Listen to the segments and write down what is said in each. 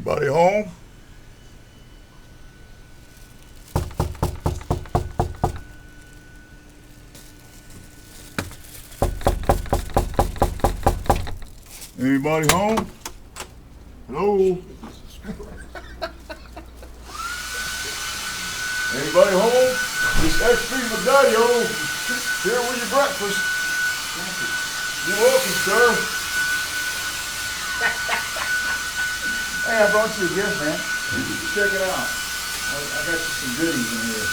Anybody home? Anybody home? Hello? Anybody home? This X-Street Medallo here with your breakfast. You're welcome, sir. Hey, I brought you a gift, man. Check it out. I got you some goodies in here.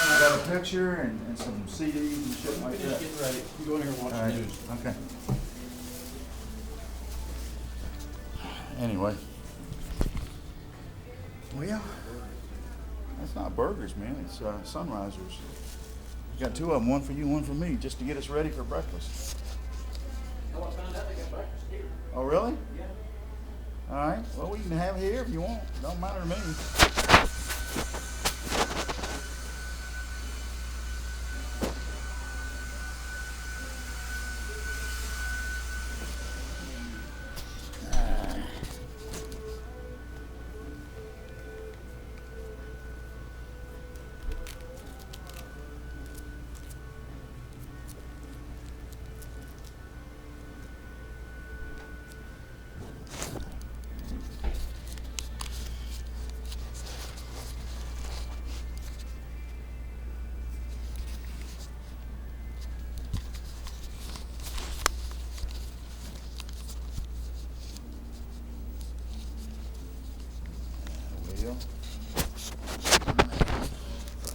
I got a picture and some CDs and shit like that. Get ready. You go in here and watch the news. Okay. Anyway. Well, that's not burgers, man. It's Sunrisers. You got two of them, one for you, one for me, just to get us ready for breakfast. Oh, I found out they got breakfast here. Oh, really? Yeah. All right. Well, we can have it here if you want. Don't matter to me.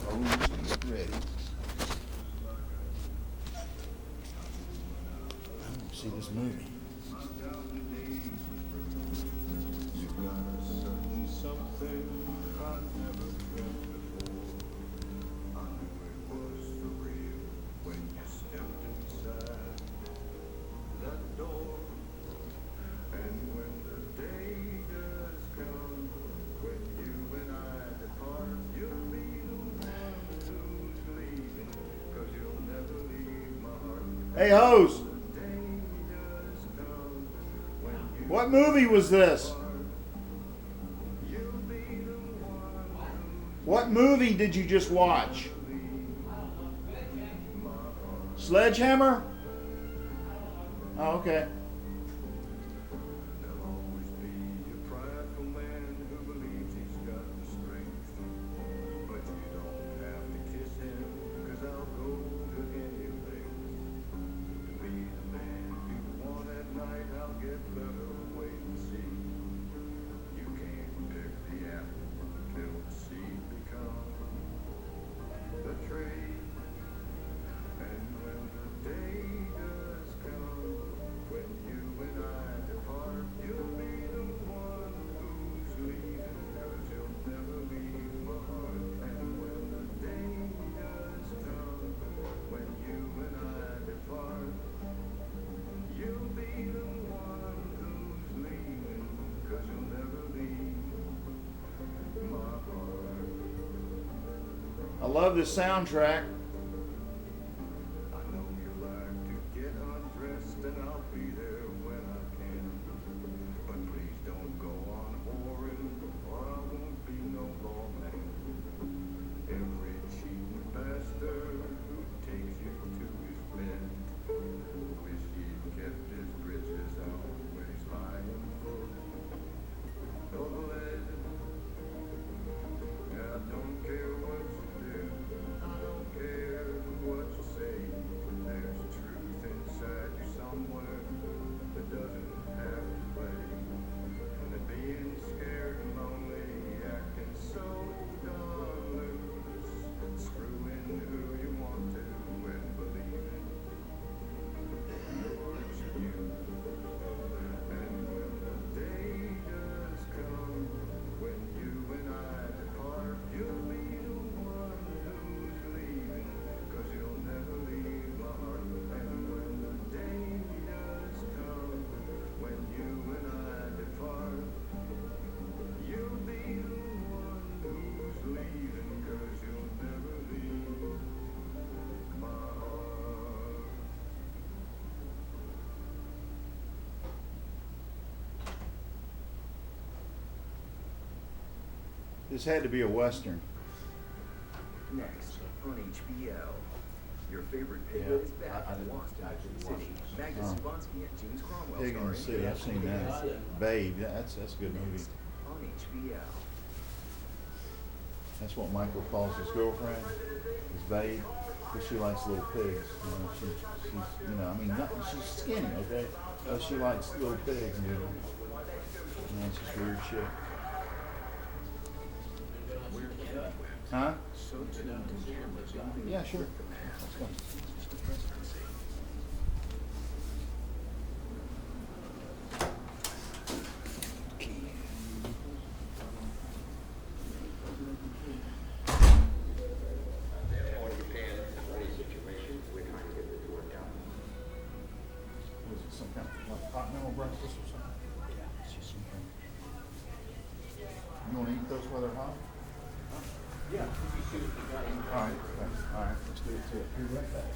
Well, get ready. I want to see this movie. Hey, Hose. What movie was this? What movie did you just watch? Sledgehammer? Oh, okay. I love this soundtrack. This had to be a Western. Next on HBO, your favorite pig Yeah, is back I in didn't City. watch Magda Oh. Swansky and James Cromwell Pig in the starring City. I've seen Pig in the that. City. Babe. That's a good movie. Next on HBO. That's what Michael calls his girlfriend. His babe. Because she likes little pigs. You know, she's I mean, she's skinny, okay? But she likes little pigs. And she's weird shit. Huh? So tuned in cameras moving Yeah, sure. with the man. Let's go. It's the presidency. Was it some kind of like continental breakfast or something? Yeah, it's just something. You want to eat those while they're hot? Yeah. All right, thanks. All right, let's do it too. Be right back.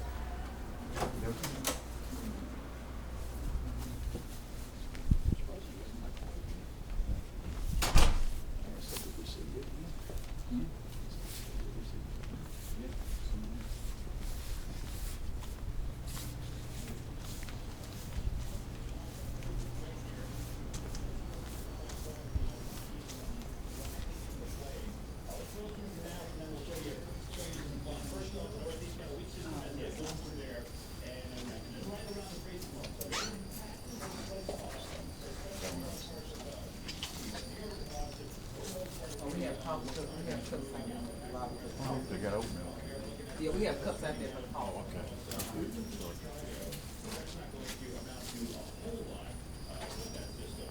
We have coffee, we have cups out there. Oh, they got oatmeal. Yeah, we have cups out there for the coffee. Okay.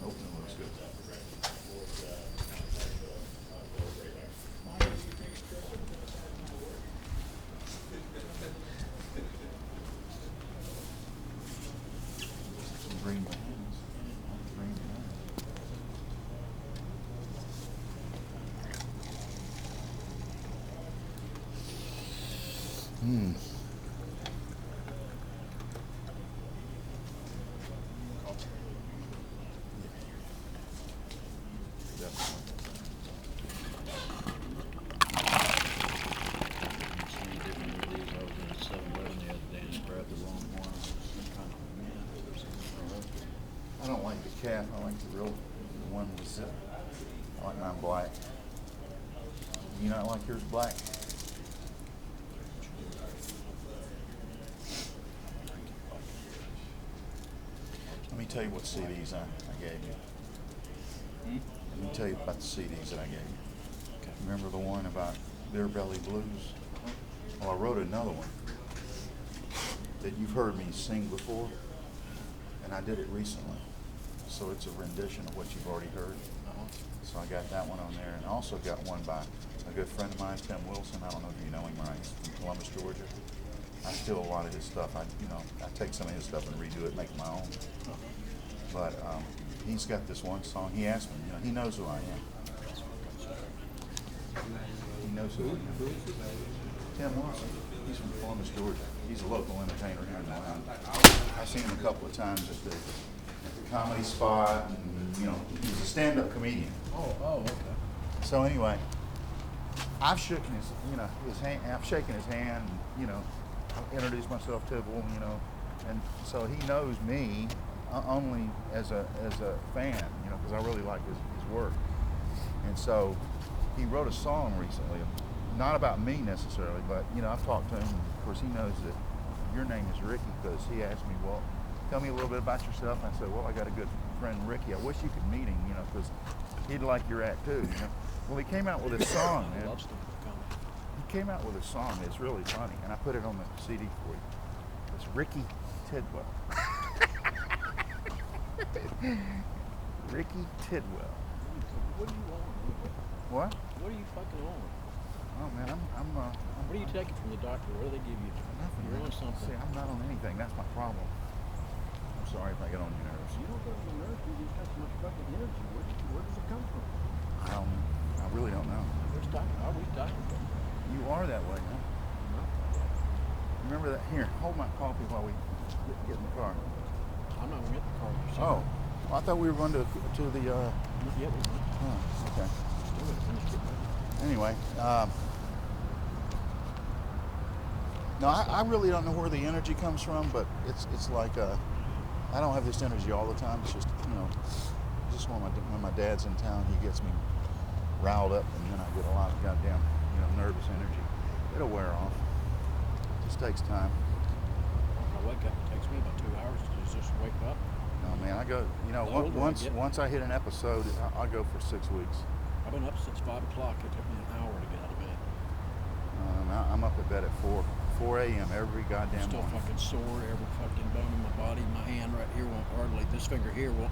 Oatmeal looks good. Green bananas. Green bananas. Hmm. I don't like the calf. I like the real one with zip. I like mine black. You not like yours black? Let me tell you what CDs I gave you. Let me tell you about the CDs that I gave you. Remember the one about Beer Belly Blues? Well, I wrote another one that you've heard me sing before, and I did it recently. So it's a rendition of what you've already heard. So I got that one on there, and I also got one by a good friend of mine, Tim Wilson. I don't know if you know him, right? He's from Columbus, Georgia. I steal a lot of his stuff. I take some of his stuff and redo it, make it my own. But he's got this one song. He asked me, he knows who I am. He knows who I am. Tim Wilson. He's from Columbus, Georgia. He's a local entertainer here in Atlanta. I've seen him a couple of times at the Comedy Spot, and he's a stand-up comedian. Oh, okay. So anyway, I've shaken his hand. I've shaken his hand. Introduced myself to him. And so he knows me only as a fan. Because I really like his work. And so he wrote a song recently, not about me necessarily, but I've talked to him. Of course, he knows that your name is Ricky because he asked me, well, tell me a little bit about yourself. I said, well, I got a good friend, Ricky. I wish you could meet him, because he'd like your act too. Well, he came out with a song, man. He came out with a song. It's really funny, and I put it on the CD for you. It's Ricky Tidwell. Ricky Tidwell. What do you want? What? What are you fucking on? Oh man, I'm What are you taking from the doctor? What do they give you? nothing. You're Man. on something. See, I'm not on anything. That's my problem. I'm sorry if I get on your nerves. You don't go to the nurse. You just got so much fucking energy. Where does it come from? I don't know. I really don't know. Where's doctor? Are we doctor? You are that way, huh? Remember that? Here, hold my coffee while we get in the car. I'm not gonna get the car. Oh, well, I thought we were going to the. Yeah, we went. Oh, okay. would have finished it by Anyway, no, I really don't know where the energy comes from, but it's like I don't have this energy all the time. It's just just when my dad's in town, he gets me riled up, and then I get a lot of goddamn nervous energy. It'll wear off. It just takes time. I wake up, it takes me about 2 hours to just wake up. No, man, I go. The older I get- Once I hit an episode, I'll go for 6 weeks. I've been up since 5 o'clock. It took me an hour to get out of bed. I'm up at bed at 4 a.m. every I'm goddamn still morning. fucking sore. Every fucking bone in my body. My hand right here won't hardly. This finger here won't.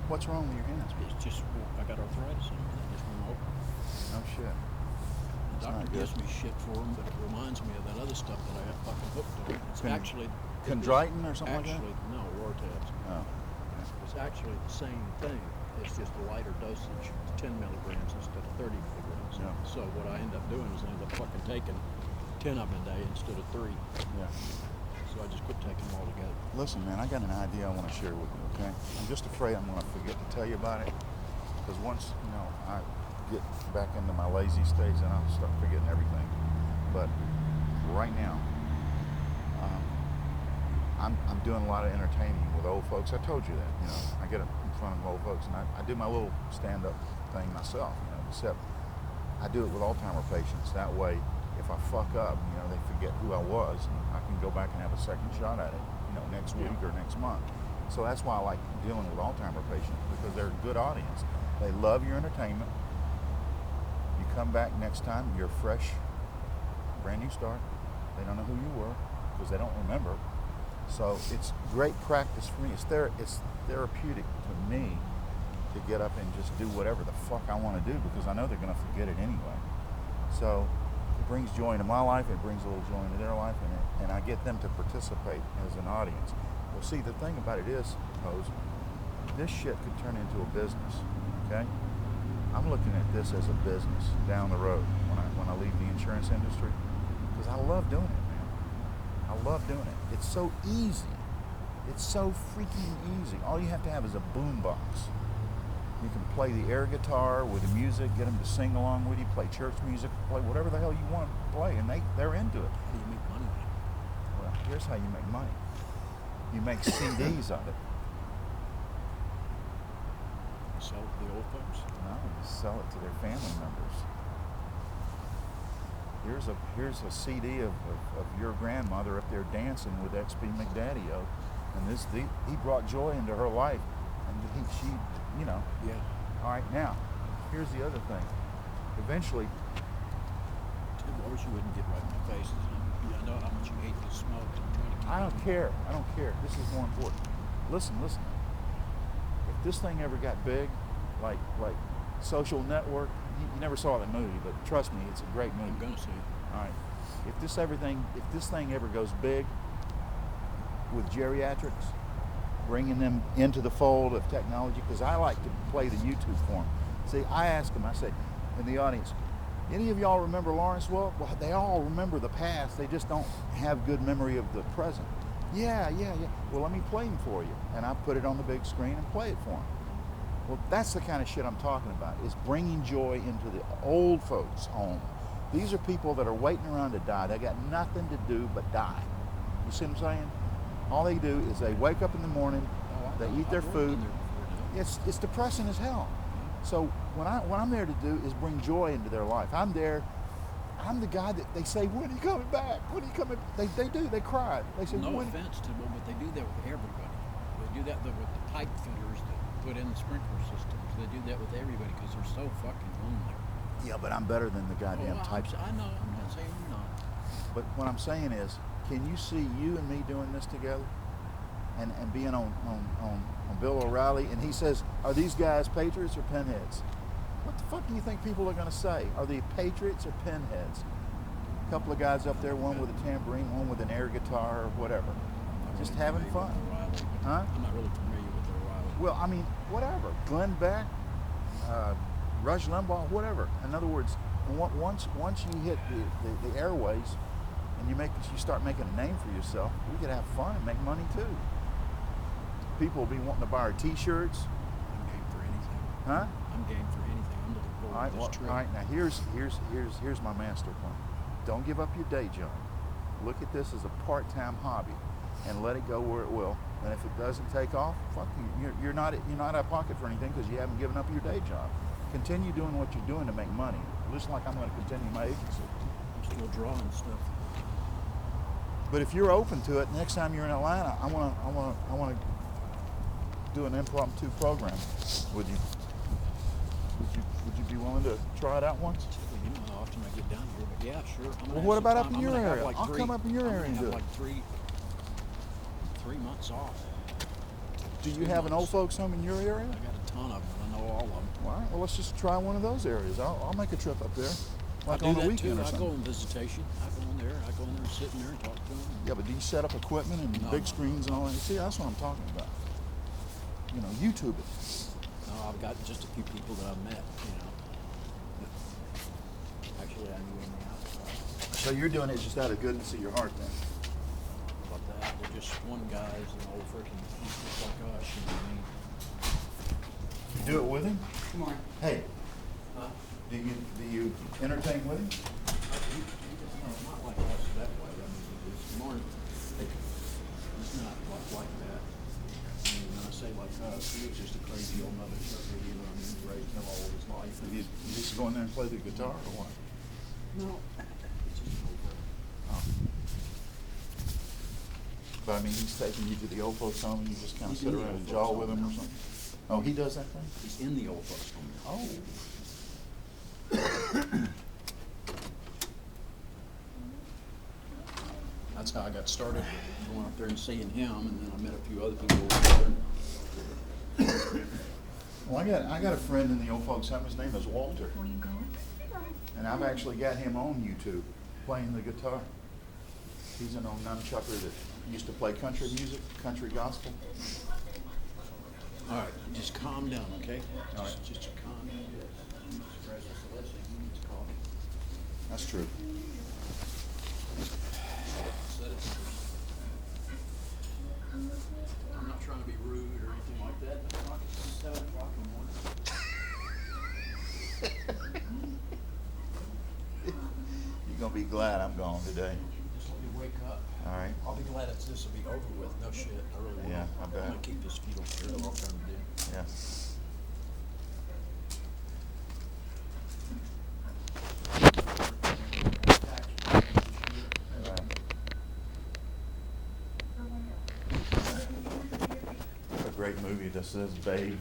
What's wrong with your hands? It's just I got arthritis in it. It just won't open. No shit. The That's not doctor good. gives me shit for them, but it reminds me of that other stuff that I got fucking hooked on. It's Con- actually Chondritin or something like that? Actually, no, Lortabs. Oh. It's actually the same thing. It's just a lighter dosage. It's 10 milligrams instead of 30 milligrams. Yeah. So what I end up doing is I end up fucking taking 10 of them a day instead of 3. Yeah. So I just quit taking them all together. Listen, man, I got an idea I want to share with you, okay? I'm just afraid I'm going to forget to tell you about it. Because once, I get back into my lazy stage, then I'll start forgetting everything. But right now, I'm doing a lot of entertaining with old folks. I told you that, I get up in front of old folks, and I do my little stand-up thing myself, except I do it with Alzheimer patients. That way, if I fuck up, they forget who I was, and I can go back and have a second shot at it, next week or next month. So that's why I like dealing with Alzheimer patients, because they're a good audience. They love your entertainment. You come back next time, you're fresh, brand new start. They don't know who you were because they don't remember. So it's great practice for me. It's therapeutic to me to get up and just do whatever the fuck I want to do, because I know they're going to forget it anyway. So it brings joy into my life. It brings a little joy into their life, and I get them to participate as an audience. Well, see, the thing about it is, Pose, this shit could turn into a business. Okay, I'm looking at this as a business down the road when I leave the insurance industry, because I love doing it, man. I love doing it. It's so easy. It's so freaking easy. All you have to have is a boombox. You can play the air guitar with the music, get them to sing along with you, play church music, play whatever the hell you want to play, and they're into it. How do you make money? Well, here's how you make money. You make CDs of it. Sell it to the old folks? No, you sell it to their family members. Here's a CD of your grandmother up there dancing with XP McDaddy-O, and he brought joy into her life, and she. Yeah. All right, now, here's the other thing. Eventually, Tim, I wish you wouldn't get right in my face. I know how much you hate the smoke. I'm trying to keep I don't care. This is more important. Listen. If this thing ever got big, like Social Network, you never saw the movie, but trust me, it's a great movie. I'm gonna see it. All right. If this thing ever goes big with geriatrics, bringing them into the fold of technology, because I like to play the YouTube for them. See, I ask them, I say, in the audience, any of y'all remember Lawrence Welk? Well, they all remember the past. They just don't have good memory of the present. Yeah. Well, let me play him for you. And I put it on the big screen and play it for them. Well, that's the kind of shit I'm talking about, is bringing joy into the old folks' home. These are people that are waiting around to die. They got nothing to do but die. You see what I'm saying? All they do is they wake up in the morning, they eat their food. It's depressing as hell. So what I'm there to do is bring joy into their life. I'm there. I'm the guy that they say, when are you coming back? When are you coming? They do. They cry. They say, No when? offense to them, but they do that with everybody. They do that with the pipe fitters that put in the sprinkler systems. They do that with everybody because they're so fucking lonely. Yeah, but I'm better than the goddamn types. I know. I'm not saying you're not. But what I'm saying is, can you see you and me doing this together, and being on Bill O'Reilly, and he says, are these guys patriots or pinheads? What the fuck do you think people are going to say? Are they patriots or pinheads? A couple of guys up there, one with a tambourine, one with an air guitar or whatever, just having fun. Huh? I'm not really familiar with O'Reilly. Well, I mean, whatever. Glenn Beck, Rush Limbaugh, whatever. In other words, once you hit the airways, and you start making a name for yourself, we could have fun and make money too. People will be wanting to buy our T-shirts. I'm game for anything. Huh? I'm game for anything. All right, this well, trip. all right. Now here's my master plan. Don't give up your day job. Look at this as a part-time hobby, and let it go where it will. And if it doesn't take off, fuck you. You're not out of pocket for anything because you haven't given up your day job. Continue doing what you're doing to make money. Just like I'm going to continue my agency. I'm still drawing stuff. But if you're open to it, next time you're in Atlanta, I want to do an impromptu program with you. Would you be willing to try it out once? You know how often I get down here, but yeah, sure. I'm gonna Well, have what some about up time. in I'm your gonna have area? like I'll come up in your area and I'm do gonna it. have like three months off. Do you have an old folks home in your area? I got a ton of them. I know all of them. All right, well, let's just try one of those areas. I'll make a trip up there, like I on do the that weekend too. or I go something. on visitation. I go in there. I go in there and sit in there and talk to them. Yeah, but do you set up equipment and No, big no, screens and all that? See, that's what I'm talking about. You know, YouTube it. No, I've got just a few people that I've met. You know. Actually, I knew in the outside. So you're doing it just out of goodness of your heart, then? About that, they're just one guys and old freaking just like us. You know what I mean? You do it with him? Come on. Hey, Huh? do you entertain with him? No, not like us that way. I mean, it's more. It's not like that. I mean, when I say like us, he was just a crazy old mother sucker. You know what I mean? Raised him all his life. You just go in there and play the guitar or what? No. It's just over. Oh. But I mean, he's taking you to the old folks home and you just kind of He's sit in the around old and jaw folks with home him or now. something? Oh, he does that thing? He's in the old folks home now. Oh. That's how I got started, going up there and seeing him, and then I met a few other people over there. Well, I got a friend in the old folks home. His name is Walter. And I've actually got him on YouTube playing the guitar. He's an old nunchucker that used to play country music, country gospel. All right, just calm down, okay? All right. Just calm down. That's true. I'm not trying to be rude or anything like that. It's not 7 o'clock in the morning. You're gonna be glad I'm gone today. Just let me wake up. All right. I'll be glad it's this will be over with. No shit. I really will. Yeah, I bet. I'm gonna keep this fetal care that I'm trying to do. Yeah. A great movie that says Babe.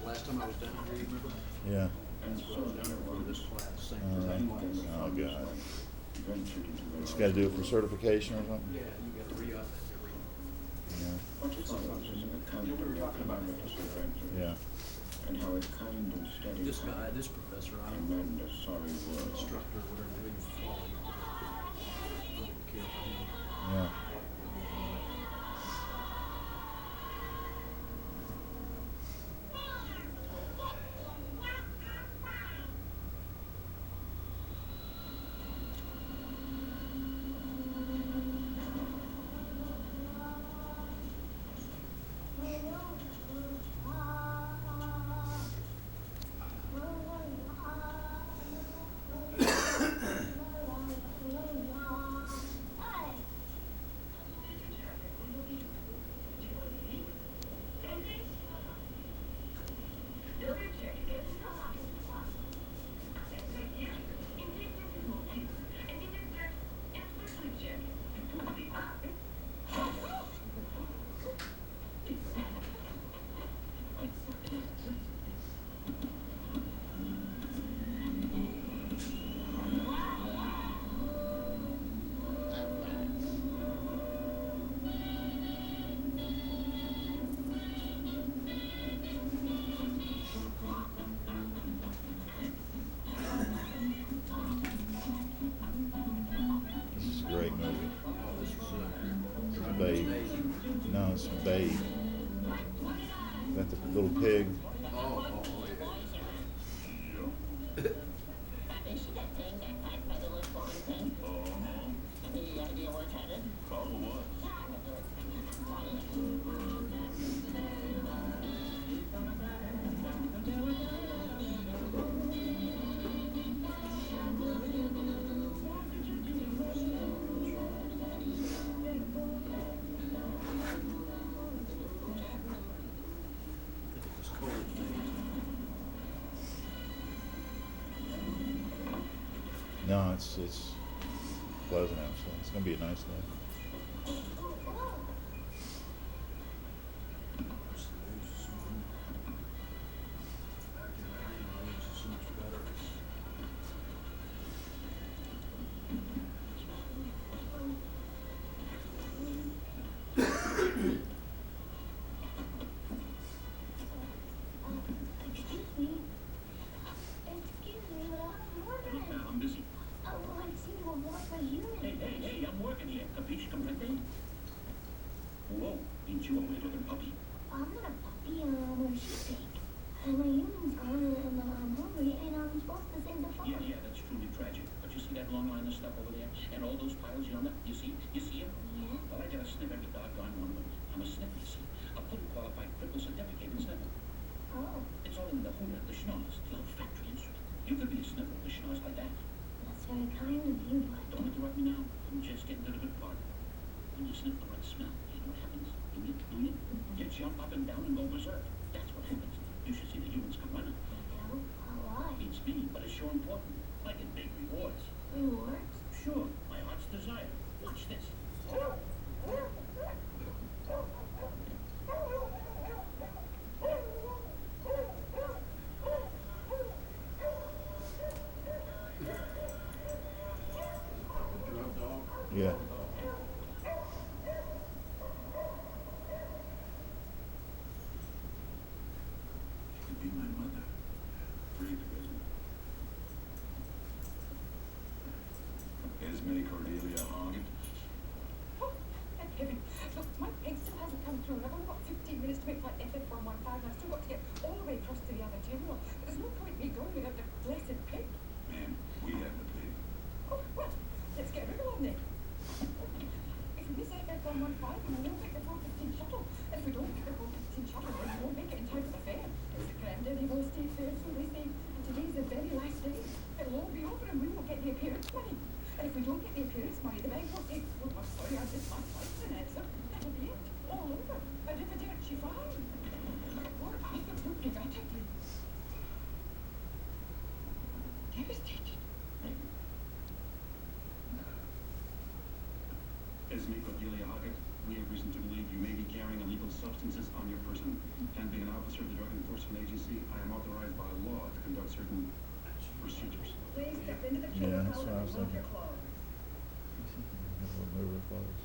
Last time I was down here, you remember? Yeah. That's when I was down there for this class, same exact class. Oh, God. Just gotta do it for certification or something? Yeah, you got to re-up every. Yeah. You were talking about Yeah. And how a kind and steady this guy, this professor, I don't know, and a sorry word. instructor, whatever he was calling. I don't care for him. Yeah. This is a great movie. Oh, this is Babe. Daisy. No, it's Babe. Got the little pig. Oh, yeah. Is she that thing, that fat featherless blonde thing? Any idea where it's headed? Probably was. It's cold things. No, it's pleasant actually. It's gonna be a nice day. So much better. Excuse me. Excuse me, but I'm working. I'm busy. I want you to work for you. Hey, I'm working here. Capiche, comprende? Whoa, ain't you a weirdo than puppy? I'm not a puppy, I'm a sheepdog. And my human's gone and I'm hungry and I'm supposed to save the farm. Yeah, that's truly tragic. But you see that long line of stuff over there? And all those piles yonder? You see them? Yeah? Well, I gotta sniff every doggone one of them. I'm a sniffer, you see. A fully qualified cripple certificate in sniffer. Oh, It's all in the hooter, the schnoz, the old factory instrument. You could be a sniffer with a schnoz like that. that's very kind of you, but Don't interrupt me now. I'm just getting to the good part. When you sniff the right smell, you know what happens? You jump up and down and go berserk. That's what happens. You should see the humans come running. no, why? It's me, but it's sure important. I get big rewards. Rewards? Sure, my heart's desire. Watch this. Drug dog. Yeah. She could be my mother. Pretty present. Esme Cordelia Hagen. Oh, thank heaven. Look, my pig still hasn't come through, and I've only got 15 minutes to make my FF115, and I've still got to get all the way across to the other terminal. But there's no point me going without the blessed pig. Ma'am, we have the pig. Oh, well, let's get rid of one then. If we miss FF115, then we won't get the 415 shuttle. And if we don't get the 415 shuttle, then we won't make it in time for the fair. It's the Granddaddy Ball State Fair, so they say, and today's the very last day. It'll all be over and we won't get the appearance money. And if we don't get the appearance money, the bank won't take, oh, I'm sorry, I just my flights in it, so that'll be it. All over. A Riverdirty fine. Or absolutely gutted. Devastated. Esme Cordelia Haggett, we have reason to believe you may be carrying illegal substances on your person. And being an officer of the Drug Enforcement Agency, I am authorized by law to conduct certain procedures. Please step into the Yeah, cubicle that's what I and was remove thinking. your clothes. Move her clothes.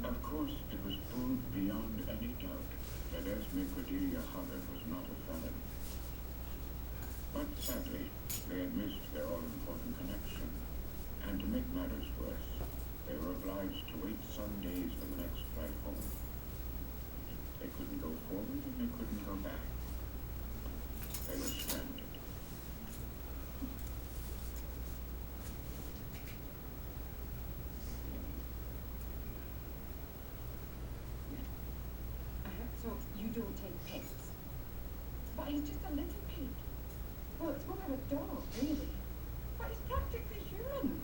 Of course, it was proved beyond any doubt that Esme Cordelia Haggett was not a felon. But sadly, they had missed their all-important connection. And to make matters worse, they were obliged to wait some days for the next flight home. They couldn't go forward and they couldn't go back. They were stranded. So you don't take pets. But he's just a little pig. Well, it's more of a dog, really. But he's practically human.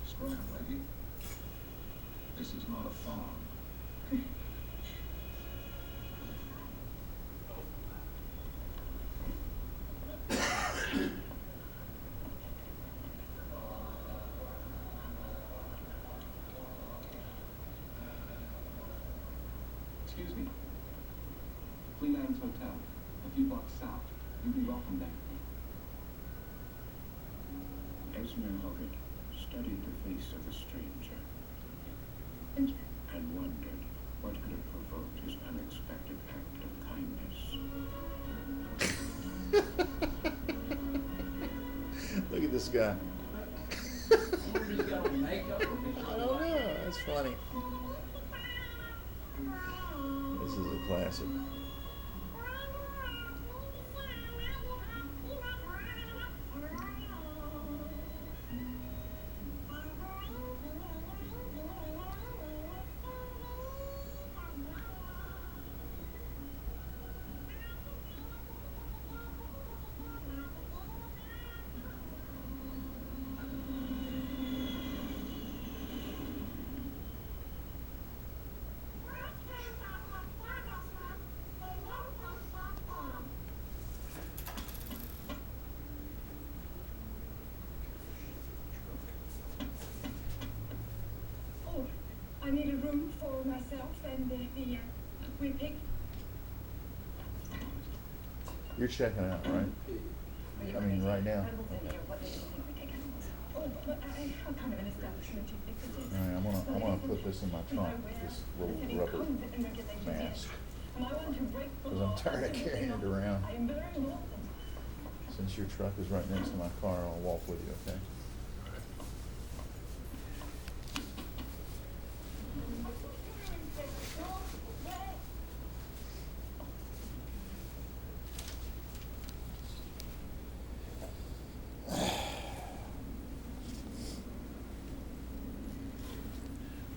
Slow down, lady. This is not a farm. Excuse me. Clean Adams Hotel, a few blocks south. You'll be welcome there. Esmer Hoggett studied the face of the stranger And and wondered what could have provoked his unexpected act of kindness. Look at this guy. I don't know. That's funny. This is a classic. oh, I need a room for myself and the wee pig. You're checking out, right? I mean, right now. Oh, but I'm kind of an establishment executive. All right, I'm gonna put this in my trunk. This little rubber mask. And I want to break the Because law. I'm tired of carrying it around. I am very welcome. Since your truck is right next to my car, I'll walk with you, okay?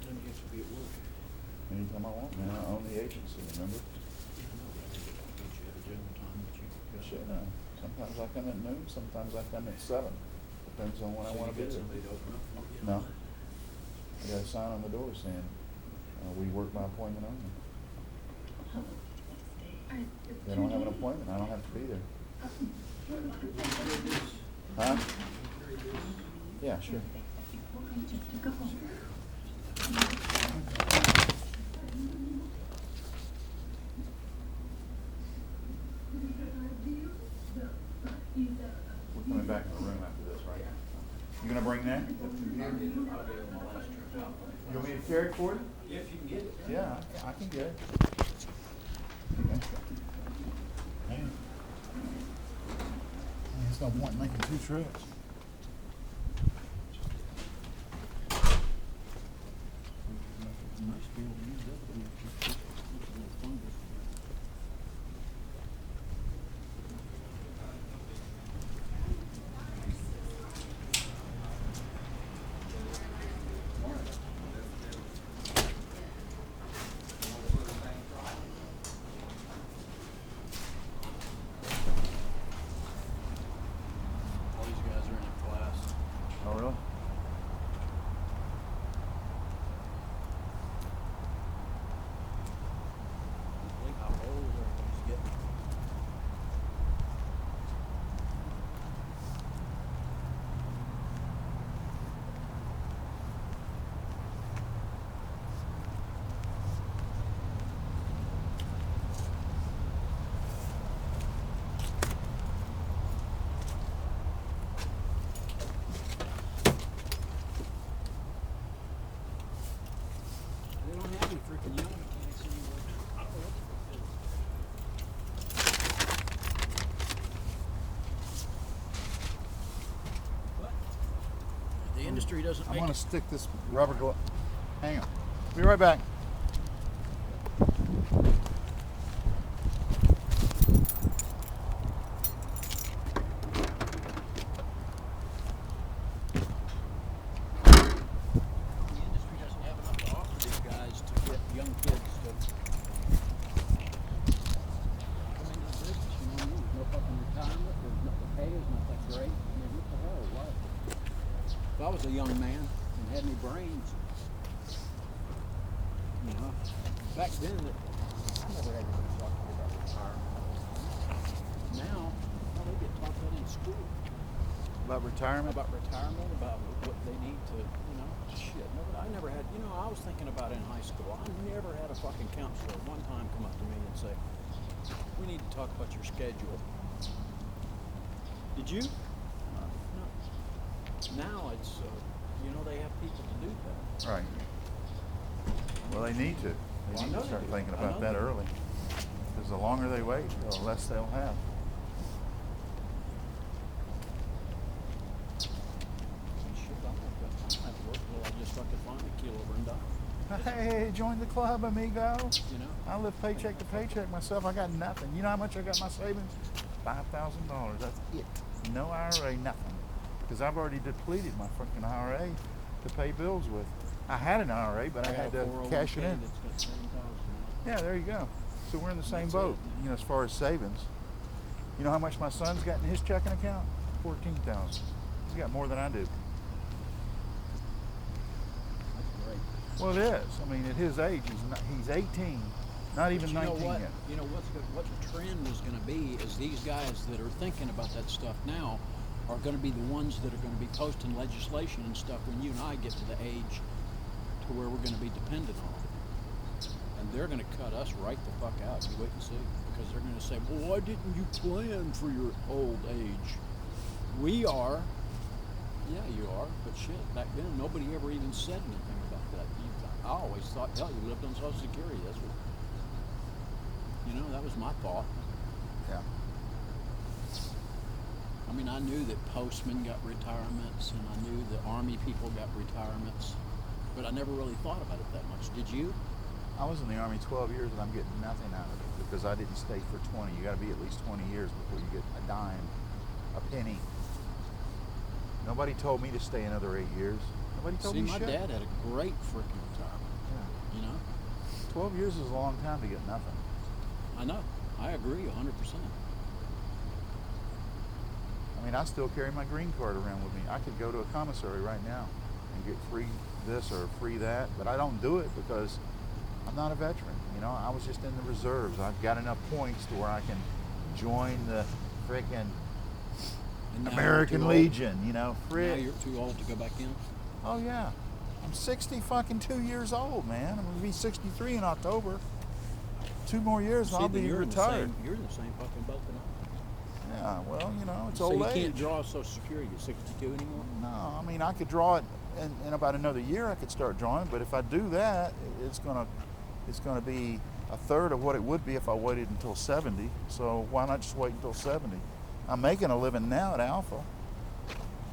Doesn't get to be at work. Anytime I want, man. I own the agency, remember? Don't you have a general time that you go? Shit, no. Sometimes I come at noon, sometimes I come at 7. Depends on when I So wanna you be get there. somebody to open up for you? No. I got a sign on the door saying, we work by appointment only. They don't have an appointment, I don't have to be there. Huh? Yeah, sure. We're coming back in the room after this, right? You gonna bring that? You want me to carry it for you? Yeah, if you can get it. Yeah, I can get it. Okay. Man. There's no point in making 2 trips. Nice being used up, but it's just a little fungus. All these guys are in a class. Oh, really? Think how old everybody's getting. They don't have any freaking young mechanics anymore. I don't know what the fuck What? The industry doesn't I'm make gonna it. stick this rubber glove. Hang on. Be right back. The industry doesn't have enough to offer these guys to get young kids to come into the business, you know what I mean? There's no fucking retirement, there's no, the pay is not that great. I mean, what the hell, what? If I was a young man and had any brains, you know, back then, I never had anybody talk to me about retirement. Now, well, they get taught that in school. About retirement? About retirement, about what they need to, you know. Shit, I never had, you know, I was thinking about it in high school. I never had a fucking counselor one time come up to me and say, we need to talk about your schedule. Did you? No. Now it's, you know, they have people to do that. Right. Well, they need to. Well, I They need know to start they do. thinking I about know that they do. early. Because the longer they wait, the less they'll have. Shit, I'm not have to work till I just fucking finally keel over and die. Hey, join the club, amigo. You know? I live paycheck to paycheck myself. I got nothing. You know how much I got in my savings? $5,000. That's it. No IRA, nothing. Because I've already depleted my fucking IRA to pay bills with. I had an IRA, but I had to cash it in. That's got 7,000 now. Yeah, there you go. So we're in the same That's boat, it. you know, as far as savings. You know how much my son's got in his checking account? 14,000. He's got more than I do. That's great. Well, it is. I mean, at his age, he's 18, not even But 19 what? yet. You know what the trend is going to be is these guys that are thinking about that stuff now are going to be the ones that are going to be posting legislation and stuff when you and I get to the age to where we're going to be dependent on them. And they're going to cut us right the fuck out. You wait and see. Because they're going to say, well, why didn't you plan for your old age? We are. Yeah, you are. But shit, back then nobody ever even said anything about that. I always thought, hell, you lived on Social Security. That's what, you know, that was my thought. Yeah. I mean, I knew that postmen got retirements, and I knew that Army people got retirements, but I never really thought about it that much. Did you? I was in the Army 12 years and I'm getting nothing out of it because I didn't stay for 20. You got to be at least 20 years before you get a dime, a penny. Nobody told me to stay another 8 years. Nobody told See, me my shit. dad had a great freaking retirement, Yeah. you know? 12 years is a long time to get nothing. I know. I agree 100%. I mean, I still carry my green card around with me. I could go to a commissary right now and get free this or free that, but I don't do it because I'm not a veteran. You know, I was just in the reserves. I've got enough points to where I can join the frickin' And now you're American too old. Legion, you know, Now frick. you're too old to go back in? Oh yeah. I'm 60 fucking 2 years old, man. I'm gonna be 63 in October. 2 more years and See, I'll then be you're retired. In the same, you're in the same fucking boat that I am. Yeah, well, you know, it's So old you age. can't draw Social Security at 62 anymore? No, I mean, I could draw it in about another year. I could start drawing, but if I do that, it's gonna be a third of what it would be if I waited until 70. So why not just wait until 70? I'm making a living now at Alpha.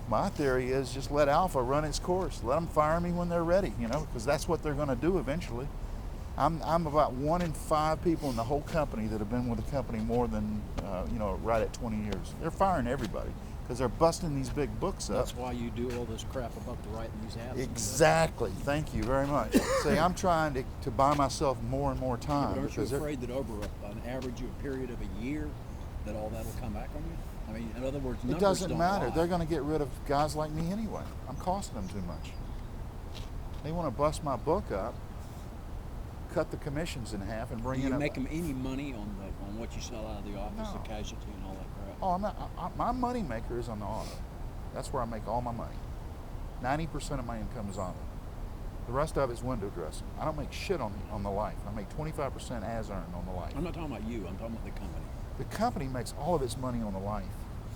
My theory is just let Alpha run its course. Let them fire me when they're ready, you know, because that's what they're going to do eventually. I'm about 1 in 5 people in the whole company that have been with the company more than, you know, right at 20 years. They're firing everybody because they're busting these big books up. That's why you do all this crap about the writing these ads. Exactly. Thank you very much. See, I'm trying to buy myself more and more Yeah, time. but aren't you because they're- afraid that over an average of a period of a year, that all that will come back on you? I mean, in other words, It numbers doesn't don't matter. lie. They're going to get rid of guys like me anyway. I'm costing them too much. They want to bust my book up, cut the commissions in half, and Do bring you in make them any money on what you sell out of the office, No. the casualty, and all that crap? Oh, my money maker is on the auto. That's where I make all my money. 90% of my income is auto. The rest of it's window dressing. I don't make shit on the life. I make 25% as earned on the life. I'm not talking about you. I'm talking about the company. The company makes all of its money on the life.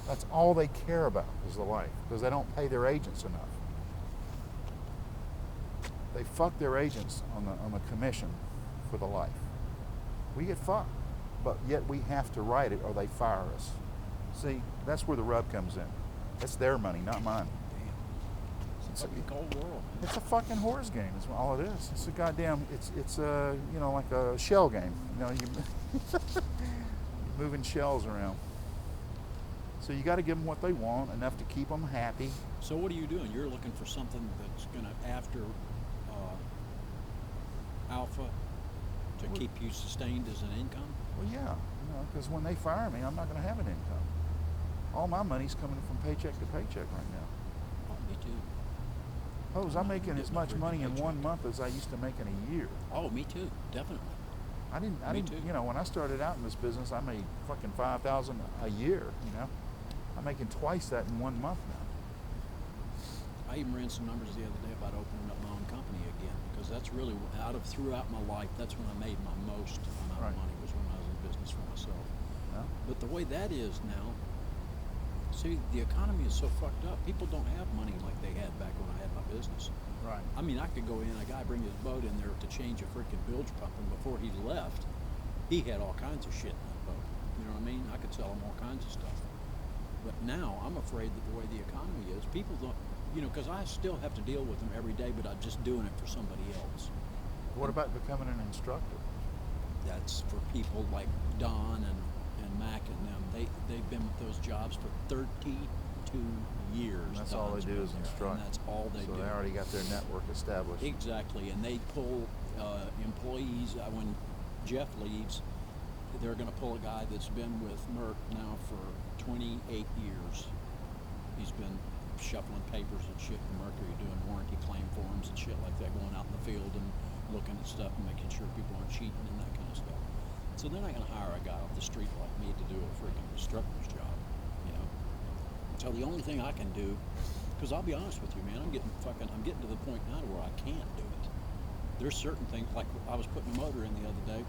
That's all they care about is the life because they don't pay their agents enough. They fuck their agents on the commission for the life. We get fucked, but yet we have to write it or they fire us. See, that's where the rub comes in. It's their money, not mine. Damn. It's a fucking cold world, man. It's a fucking horse game. Is all it is. It's a goddamn. It's a you know like a shell game. You know you moving shells around. So you got to give them what they want, enough to keep them happy. So what are you doing? You're looking for something that's going to, after Alpha, to keep you sustained as an income? Well, yeah, you know, because when they fire me, I'm not going to have an income. All my money's coming from paycheck to paycheck right now. Oh, me too. Suppose I'm making Getting as a much freaking money in paycheck. 1 month as I used to make in a year. Oh, me too. Definitely. I Me didn't, too. you know, when I started out in this business, I made fucking $5,000 a year, you know. I'm making twice that in 1 month now. I I even ran some numbers the other day about opening up my own company again, because that's really throughout my life, that's when I made my most amount Right. of money, was when I was in business for myself. Yeah. But the way that is now, see, the economy is so fucked up. People don't have money like they had back when I had my business. Right. I mean, I could go in, a guy bring his boat in there to change a freaking bilge pump, and before he left, he had all kinds of shit in that boat. You know what I mean? I could sell him all kinds of stuff. But now, I'm afraid that the way the economy is, people don't, because I still have to deal with them every day, but I'm just doing it for somebody else. What about becoming an instructor? That's for people like Don and Mac and them. They've been with those jobs for 32 years. And that's all they Don's do been is there, instruct. And that's all they so do. they already got their network established. Exactly, and they pull employees. When Jeff leaves, they're going to pull a guy that's been with Merck now for 28 years. He's been shuffling papers and shit for Mercury, doing warranty claim forms and shit like that, going out in the field and looking at stuff and making sure people aren't cheating and that kind of stuff. So they're not going to hire a guy off the street like me to do a freaking instructor's job, So the only thing I can do, because I'll be honest with you, man, I'm getting to the point now to where I can't do it. There's certain things, like I was putting a motor in the other day,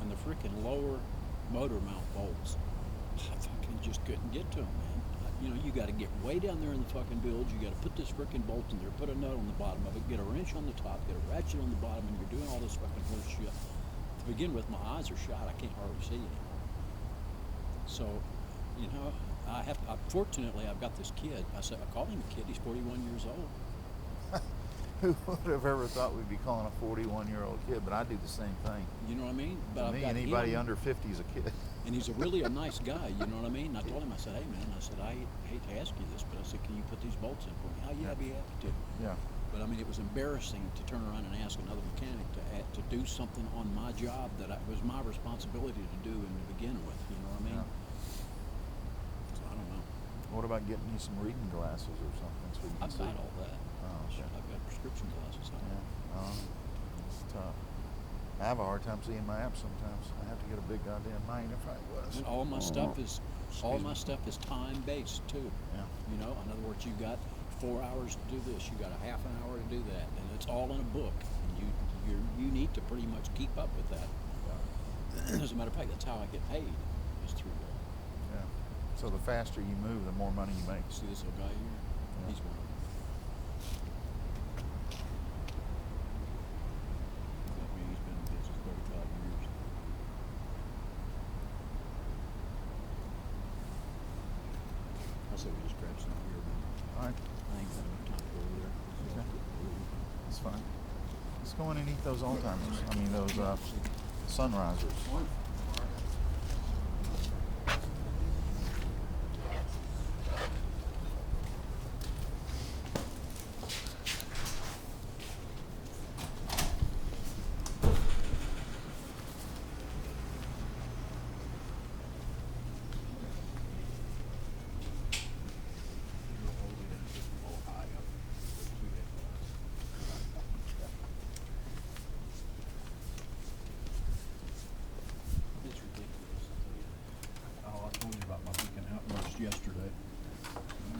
and the freaking lower motor mount bolts, I fucking just couldn't get to them, man. You got to get way down there in the fucking bilge. You got to put this freaking bolt in there, put a nut on the bottom of it, get a wrench on the top, get a ratchet on the bottom, and you're doing all this fucking horse shit. To begin with, my eyes are shot. I can't hardly see anymore. So, fortunately, I've got this kid. I call him a kid. He's 41 years old. Who would have ever thought we'd be calling a 41-year-old kid? But I do the same thing. You know what I mean? But To me, anybody under 50 is a kid. And he's a nice guy, you know what I mean? I told him, I said, hey man, I hate to ask you this, but I said, can you put these bolts in for me? Oh yeah, I'd be happy to. Yeah. But I mean, it was embarrassing to turn around and ask another mechanic to do something on my job that was my responsibility to do and to begin with, you know what I mean? Yeah. So I don't know. What about getting you some reading glasses or something so you can I've see? got all that. Oh, okay. I've got prescription glasses. Yeah. It's tough. I have a hard time seeing maps sometimes. I have to get a big goddamn magnifying glass. And all my stuff is time based too. Yeah. In other words, you got 4 hours to do this, you got a half an hour to do that, and it's all in a book. And you need to pretty much keep up with that. As a matter of fact, that's how I get paid, is through that. Yeah. So the faster you move, the more money you make. See this little guy here? Yeah. He's one of them. He's been in business 35 years. I say we just grab some here, man. All right. I ain't got enough time to go over there. Okay. That's fine. Let's go in and eat those Alzheimer's. I mean, those Sunrisers. It's ridiculous. Oh, I told you about my freaking outburst yesterday.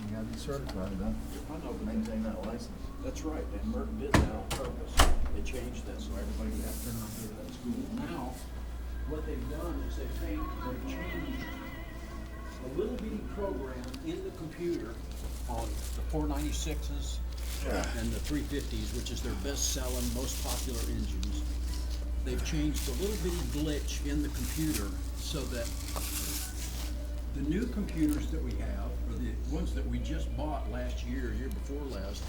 You gotta be certified, huh? I know, but Maintain that license. that's right, and Merck did that on purpose. They changed that so everybody would have to turn around and go to that school. Now, what they've done is they've changed a little bitty program in the computer on the 496s and the 350s, which is their best-selling, most popular engines. They've changed a little bitty glitch in the computer so that the new computers that we have, or the ones that we just bought last year, year before last,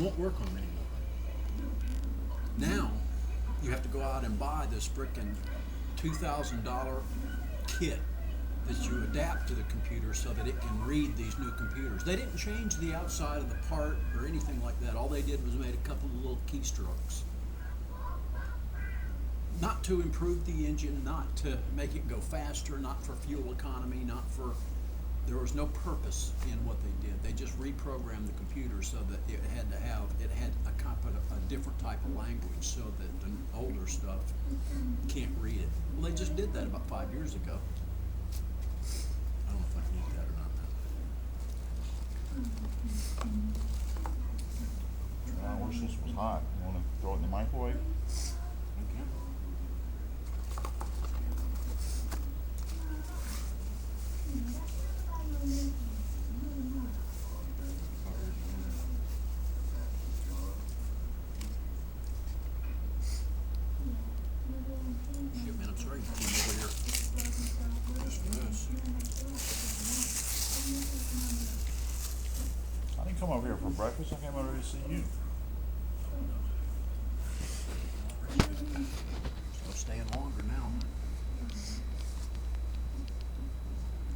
won't work on them anymore. Now, you have to go out and buy this frickin' $2,000 kit that you adapt to the computer so that it can read these new computers. They didn't change the outside of the part or anything like that. All they did was made a couple of little keystrokes. Not to improve the engine, not to make it go faster, not for fuel economy, there was no purpose in what they did. They just reprogrammed the computer so that it had a different type of language so that the older stuff can't read it. Well, they just did that about 5 years ago. I don't know if I can eat that or not. I wish this was hot. You wanna throw it in the microwave? Okay. Shit, man, I'm sorry you came over here just for this. I didn't come over here for breakfast. I came over here to see you. So staying longer now.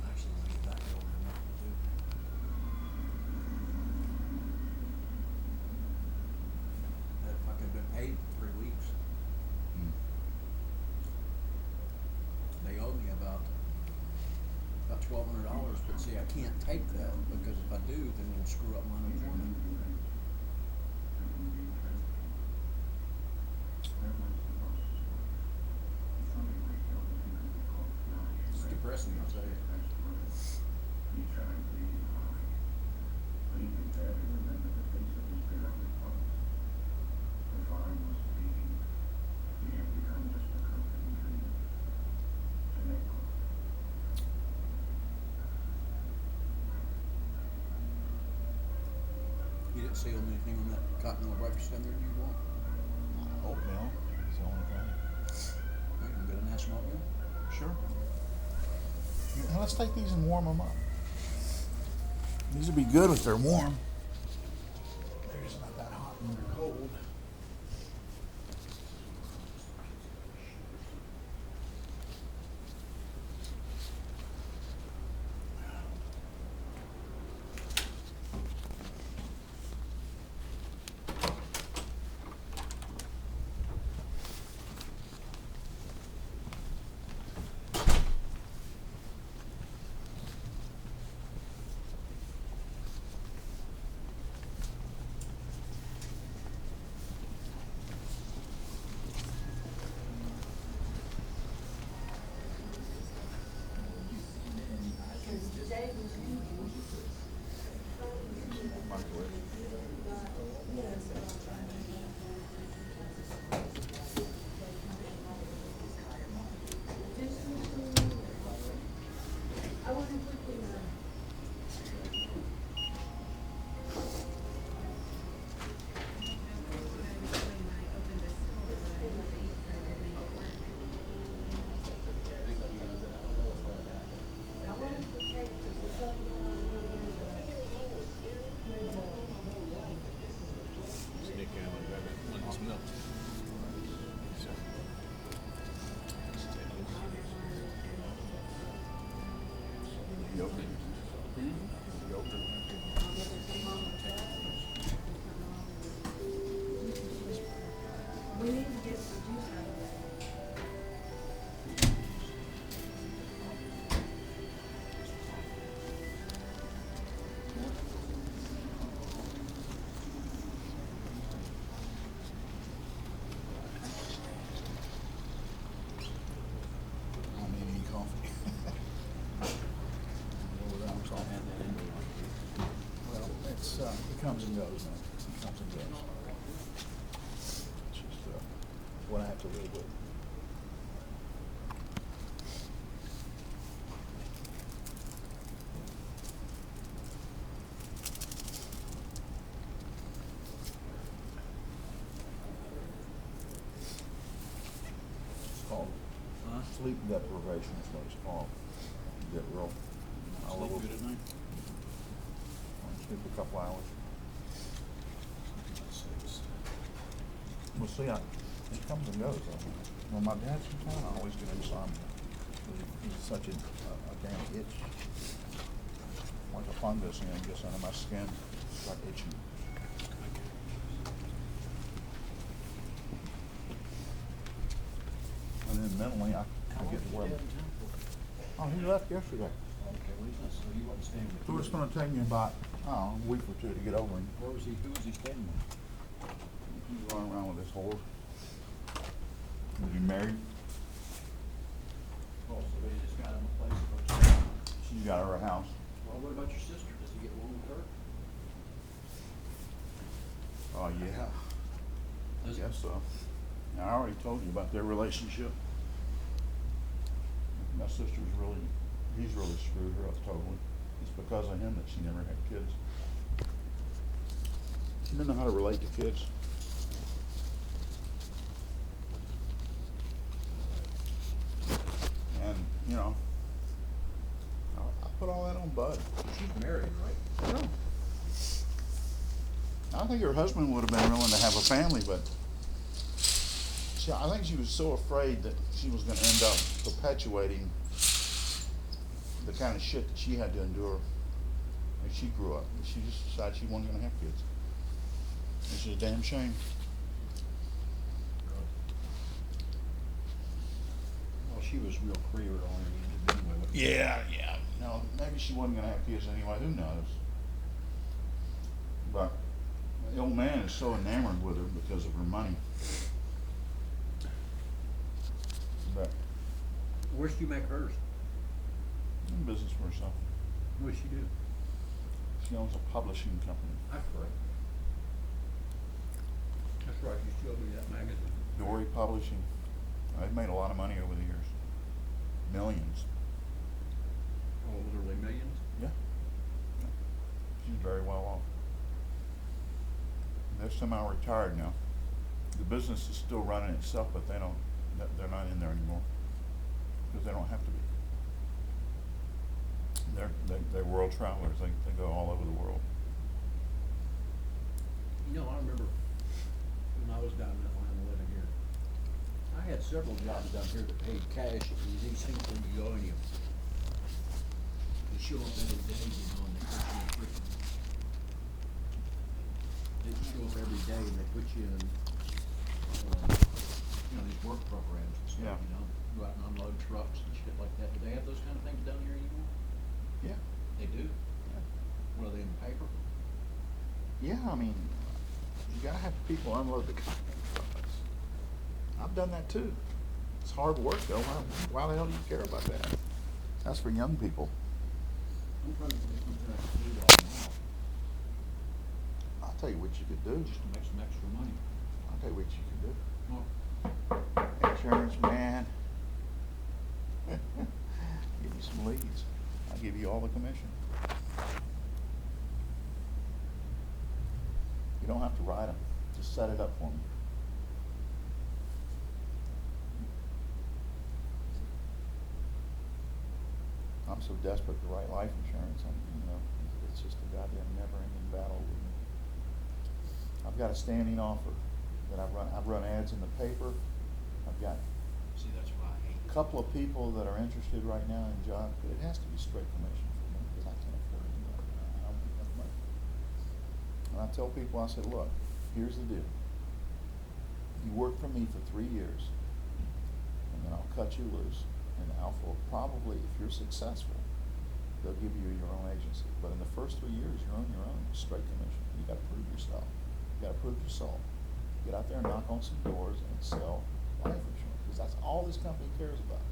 Actually, when I get back, I don't have nothing to do. If I could have been paid for 3 weeks, they owe me about $1,200, but see, I can't take that, because if I do, then it'll screw up my unemployment. It's depressing, I'll tell you. He tried bleeding hard. But he could barely remember the face of his beloved boss. The farm was fading. He had become just a company dream. An echo. You didn't seal anything on that Continental Breakfast Tender you want? Oatmeal is the only thing. You can get a national oatmeal? Sure. Now let's take these and warm them up. These would be good if they're warm. They're just not that hot when they're cold. Microwave. Sneak in and grab it when it's milk. Yogurt. Yogurt. We need to get some juice out of that. I don't need any coffee. Well, it's, it comes and goes, man. It comes and goes. It's just, what I have to live with. It's called Huh? sleep deprivation is what it's called. You get real. Sleep good at night? Sleep a couple hours. Well, see, it comes and goes. When my dad's in town, I always get insomnia. It's such a damn itch. Like a fungus, gets under my skin. It's like itching. And then mentally, I get to where. Oh, he left yesterday. Okay, well, he's not, so he wasn't staying with So you. it's gonna take me about, a week or two to get over him. Who was he staying with? He's running around with his whore. Was he married? Oh, so they just got him a place to go. She's got her a house. Well, what about your sister? Does he get along with her? Oh, yeah. I Does it? guess so. Now, I already told you about their relationship. My sister's really, he's really screwed her up totally. It's because of him that she never had kids. She didn't know how to relate to kids. And, you know, I put all that on Bud. She's married, right? No. I think her husband would have been willing to have a family, but I think she was so afraid that she was going to end up perpetuating the kind of shit that she had to endure as she grew up. She just decided she wasn't going to have kids. Which is a damn shame. Well, she was real career oriented anyway. wasn't she? Yeah. No, maybe she wasn't going to have kids anyway. Who knows? But the old man is so enamored with her because of her money. But Where's she make hers? in business for herself. What does she do? She owns a publishing company. That's right. That's right, you showed me that magazine. Dory Publishing. They've made a lot of money over the years. Millions. Oh, literally millions? Yeah. She's very well off. They're somehow retired now. The business is still running itself, but they're not in there anymore because they don't have to be. They're world travelers. They go all over the world. You know, I remember when I was down in Atlanta living here, I had several jobs down here that paid cash. These things when you go and you show up every day, you know, and they put you in freaking. They show up every day and they put you in, these work programs and stuff, Yeah. you know, go out and unload trucks and shit like that. Do they have those kind of things down here anymore? Yeah. They do? What, are they in the paper? Yeah, I mean, you gotta have people unload the content trucks. I've done that too. It's hard work though. Why the hell do you care about that? That's for young people. I'm trying to think something I can do right now, I'll tell you what you could do. just to make some extra money. I'll tell you what you could do. Well, Insurance man. Give me some leads. I'll give you all the commission. You don't have to write them. Just set it up for me. I'm so desperate to write life insurance. It's just a goddamn never-ending battle with me. I've got a standing offer that I've run ads in the paper. I've got see, that's what I hate. a couple of people that are interested right now in jobs, but it has to be straight commission for me because I can't afford it. I don't make enough money. And I tell people, I say, look, here's the deal. You work for me for 3 years, and then I'll cut you loose. And Alpha will probably, if you're successful, they'll give you your own agency. But in the first 3 years, you're on your own, straight commission. You got to prove yourself. You got to prove yourself. Get out there and knock on some doors and sell life insurance because that's all this company cares about.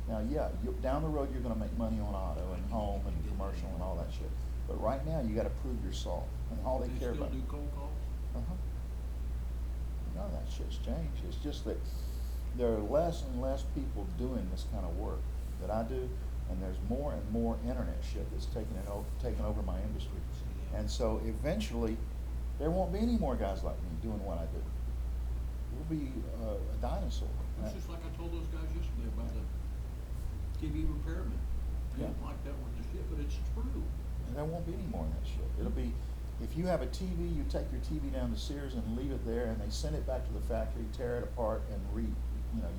Now, yeah, down the road you're going to make money on auto and home and commercial and all that shit. But right now you got to prove yourself, and all they care about. Do cold calls? None of that shit's changed. It's just that there are less and less people doing this kind of work that I do, and there's more and more internet shit that's taking over my industry. And so eventually, there won't be any more guys like me doing what I do. We'll be a dinosaur. It's just like I told those guys yesterday about the TV repairman. They Yeah. don't like that with the shit, but it's true. And there won't be any more of that shit. It'll be, if you have a TV, you take your TV down to Sears and leave it there, and they send it back to the factory, tear it apart, and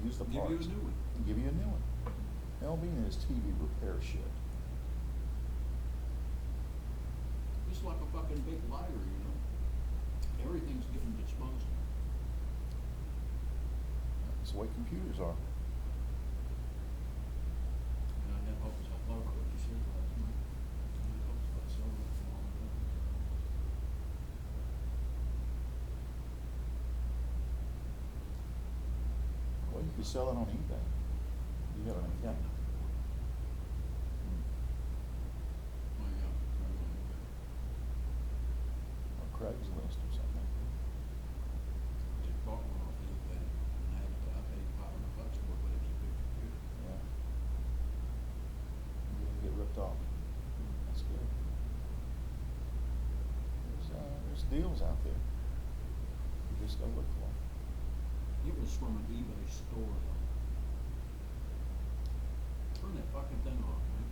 use the Give you parts. a new one. And give you a new one. There won't be any of this TV repair shit. It's like a fucking big liar, you know? Everything's getting disposed of. That's the way computers are. And I had hopes, I thought about what you said last night. I had hopes about selling it and all of that. Well, you could sell it on eBay. You got an account. Oh, yeah, right on. Or Craigslist or something like that. deals out there. You just go look for them. It was from an eBay store though. Turn that fucking thing off, man.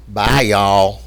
Bye, y'all.